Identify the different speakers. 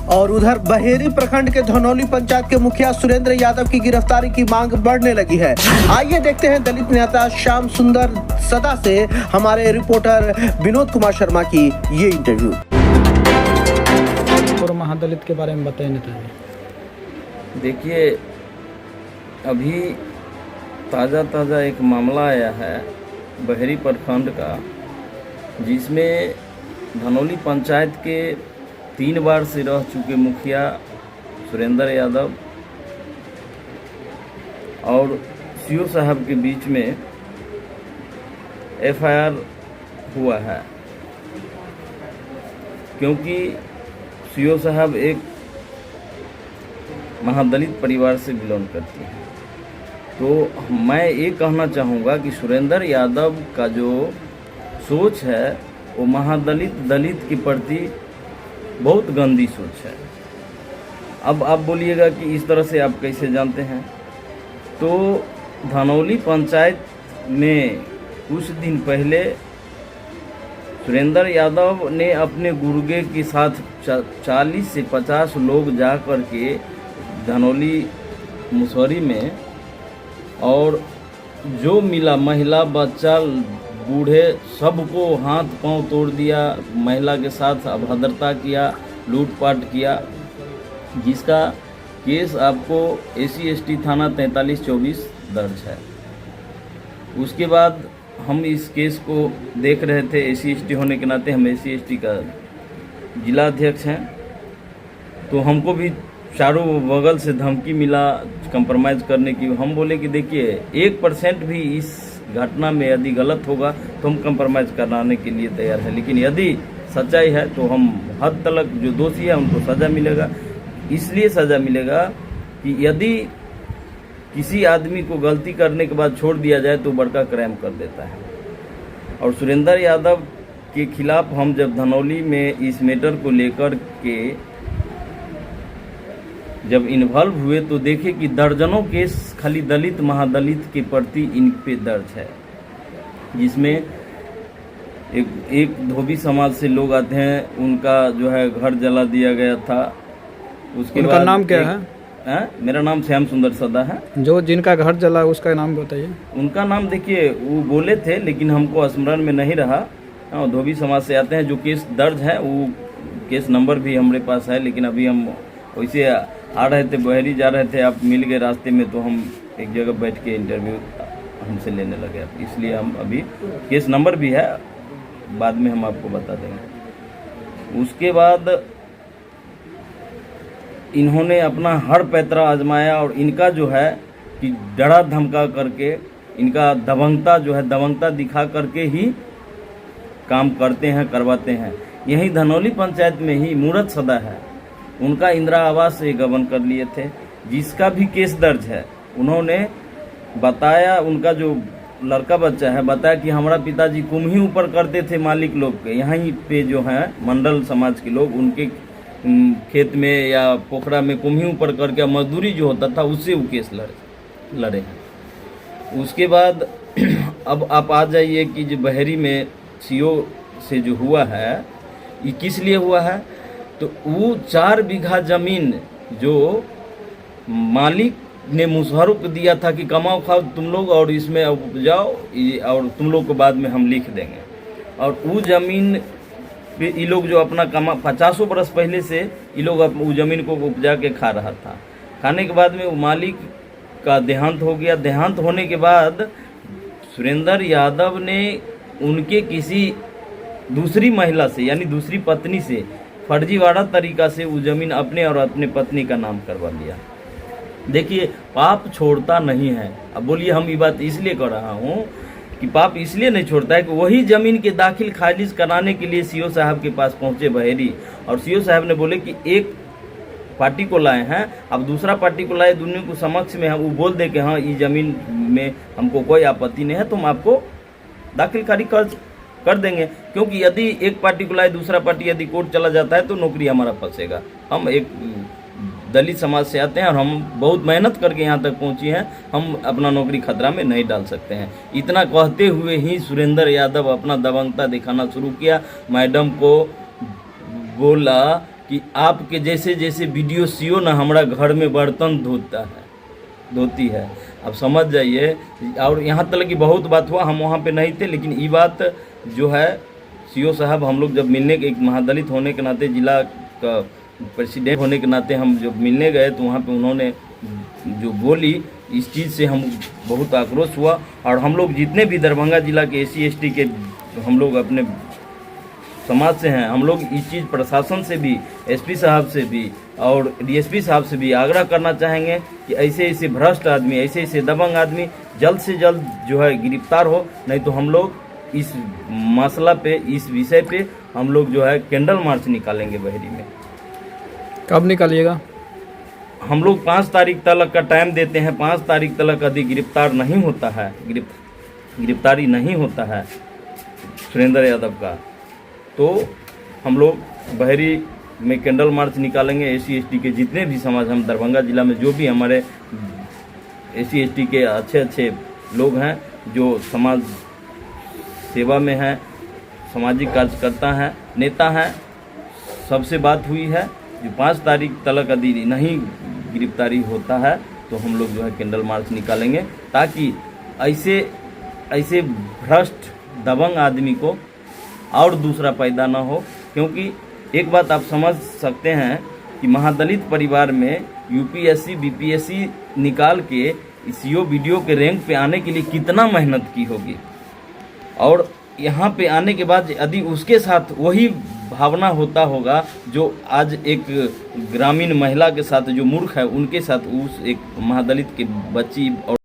Speaker 1: और उधर बहेरी प्रखंड के धनौली पंचायत के मुखिया सुरेंद्र यादव की गिरफ्तारी की मांग बढ़ने लगी है। आइए देखते हैं दलित नेता श्याम सुंदर सदा से हमारे रिपोर्टर विनोद कुमार शर्मा की ये इंटरव्यू।
Speaker 2: और महादलित के बारे में बताइए नेताजी।
Speaker 3: देखिए, अभी ताज़ा एक मामला आया है बहेरी प्रखंड का, जिसमें धनौली पंचायत के 3 बार से रह चुके मुखिया सुरेंद्र यादव और सीओ साहब के बीच में एफआईआर हुआ है, क्योंकि सीओ साहब एक महादलित परिवार से बिलोंग करती हैं। तो मैं ये कहना चाहूँगा कि सुरेंद्र यादव का जो सोच है वो दलित के प्रति बहुत गंदी सोच है। अब आप बोलिएगा कि इस तरह से आप कैसे जानते हैं। तो धनौली पंचायत में कुछ दिन पहले सुरेंद्र यादव ने अपने गुर्गे के साथ 40 से 50 लोग जा कर के धनौली मुसहरी में, और जो मिला महिला बच्चा बूढ़े सबको हाथ पांव तोड़ दिया, महिला के साथ अभद्रता किया, लूटपाट किया, जिसका केस आपको SC/ST थाना 4324 दर्ज है। उसके बाद हम इस केस को देख रहे थे। SC/ST होने के नाते हम SC/ST का जिला अध्यक्ष हैं, तो हमको भी चारों बगल से धमकी मिला कंप्रोमाइज़ करने की। हम बोले कि देखिए 1% भी इस घटना में यदि गलत होगा तो हम कंप्रोमाइज़ कराने के लिए तैयार है, लेकिन यदि सच्चाई है तो हम हद तक जो दोषी है उनको सज़ा मिलेगा। इसलिए सज़ा मिलेगा कि यदि किसी आदमी को गलती करने के बाद छोड़ दिया जाए तो बड़का क्राइम कर देता है। और सुरेंद्र यादव के खिलाफ हम जब धनौली में इस मैटर को लेकर के जब इन्वॉल्व हुए तो देखे कि दर्जनों केस खाली दलित महादलित के प्रति इन पे दर्ज है, जिसमें एक धोबी समाज से लोग आते हैं, उनका जो है घर जला दिया गया था। उसके
Speaker 2: उनका
Speaker 3: बाद
Speaker 2: नाम क्या है?
Speaker 3: मेरा नाम श्याम सुंदर सदा है।
Speaker 2: जो जिनका घर जला उसका नाम बताइए।
Speaker 3: उनका नाम देखिए, वो बोले थे लेकिन हमको स्मरण में नहीं रहा। धोबी समाज से आते हैं। जो केस दर्ज है वो केस नंबर भी हमारे पास है, लेकिन अभी हम वैसे आ रहे थे, बहेरी जा रहे थे, आप मिल गए रास्ते में, तो हम एक जगह बैठ के इंटरव्यू हमसे लेने लगे। इसलिए हम अभी केस नंबर भी है, बाद में हम आपको बता देंगे। उसके बाद इन्होंने अपना हर पैतरा आजमाया और इनका जो है कि डरा धमका करके, इनका दबंगता दिखा करके ही काम करते हैं, करवाते हैं। यही धनौली पंचायत में ही मूरत सदा है, उनका इंदिरा आवास से गबन कर लिए थे, जिसका भी केस दर्ज है। उन्होंने बताया, उनका जो लड़का बच्चा है बताया कि हमारा पिताजी कुम्ही ऊपर करते थे मालिक लोग के, यहीं पे जो है मंडल समाज के लोग उनके खेत में या पोखरा में कुम्ही ऊपर करके मजदूरी जो होता था उससे वो केस लड़े हैं। उसके बाद अब आप आ जाइए कि जो बहेरी में सीओ से जो हुआ है, ये किस लिए हुआ है। तो वो 4 बीघा जमीन जो मालिक ने मुसहरों को दिया था कि कमाओ खाओ तुम लोग और इसमें उपजाओ और तुम लोग को बाद में हम लिख देंगे, और वो जमीन पे ये लोग जो अपना 50 बरस पहले से ये लोग वो जमीन को उपजा के खा रहा था। खाने के बाद में वो मालिक का देहांत हो गया। देहांत होने के बाद सुरेंद्र यादव ने उनके किसी दूसरी महिला से, यानी दूसरी पत्नी से फर्जीवाड़ा तरीका से वो जमीन अपने और अपने पत्नी का नाम करवा लिया। देखिए, पाप छोड़ता नहीं है। अब बोलिए, हम ये बात इसलिए कर रहा हूँ कि पाप इसलिए नहीं छोड़ता है कि वही जमीन के दाखिल खारिज कराने के लिए सीओ साहब के पास पहुँचे बहेरी, और सीओ साहब ने बोले कि एक पार्टी को लाए हैं, अब दूसरा पार्टी को लाए, दोनों को समक्ष में वो बोल दे कि हाँ ये जमीन में हमको कोई आपत्ति नहीं है, तो हम आपको दाखिल खारिज कर देंगे। क्योंकि यदि एक पार्टी को लाए, दूसरा पार्टी यदि कोर्ट चला जाता है तो नौकरी हमारा फंसेगा। हम एक दलित समाज से आते हैं और हम बहुत मेहनत करके यहाँ तक पहुँचे हैं, हम अपना नौकरी खतरा में नहीं डाल सकते हैं। इतना कहते हुए ही सुरेंद्र यादव अपना दबंगता दिखाना शुरू किया। मैडम को बोला कि आपके जैसे जैसे वीडियो सीओ ना हमारा घर में बर्तन धोती है। अब समझ जाइए। और यहाँ तक कि बहुत बात हुआ, हम वहाँ पे नहीं थे, लेकिन ये बात जो है सीओ साहब हम लोग जब मिलने के, एक महादलित होने के नाते, जिला का प्रेसिडेंट होने के नाते हम जब मिलने गए तो वहाँ पे उन्होंने जो बोली, इस चीज़ से हम बहुत आक्रोश हुआ। और हम लोग जितने भी दरभंगा जिला के SC ST के हम लोग अपने समाज से हैं, हम लोग इस चीज़ प्रशासन से भी, SP साहब से भी और DSP साहब से भी आग्रह करना चाहेंगे कि ऐसे ऐसे भ्रष्ट आदमी, ऐसे ऐसे दबंग आदमी जल्द से जल्द जो है गिरफ्तार हो। नहीं तो हम लोग इस मसला पे, इस विषय पे हम लोग जो है कैंडल मार्च निकालेंगे बहरी में।
Speaker 2: कब निकालिएगा?
Speaker 3: हम लोग 5 तारीख तक का टाइम देते हैं। 5 तारीख तक यदि गिरफ्तार नहीं होता है, गिरफ्तारी नहीं होता है सुरेंद्र यादव का, तो हम लोग बहरी में कैंडल मार्च निकालेंगे। SC ST के जितने भी समाज, हम दरभंगा जिला में जो भी हमारे SC ST के अच्छे लोग हैं, जो समाज सेवा में हैं, सामाजिक कार्यकर्ता हैं, नेता हैं, सबसे बात हुई है जो 5 तारीख तक यदि नहीं गिरफ्तारी होता है तो हम लोग जो है कैंडल मार्च निकालेंगे, ताकि ऐसे भ्रष्ट दबंग आदमी को और दूसरा पैदा ना हो। क्योंकि एक बात आप समझ सकते हैं कि महादलित परिवार में UPSC BPSC निकाल के CO वीडियो के रैंक पे आने के लिए कितना मेहनत की होगी, और यहाँ पे आने के बाद यदि उसके साथ वही भावना होता होगा जो आज एक ग्रामीण महिला के साथ जो मूर्ख है उनके साथ, उस एक महादलित के बच्ची और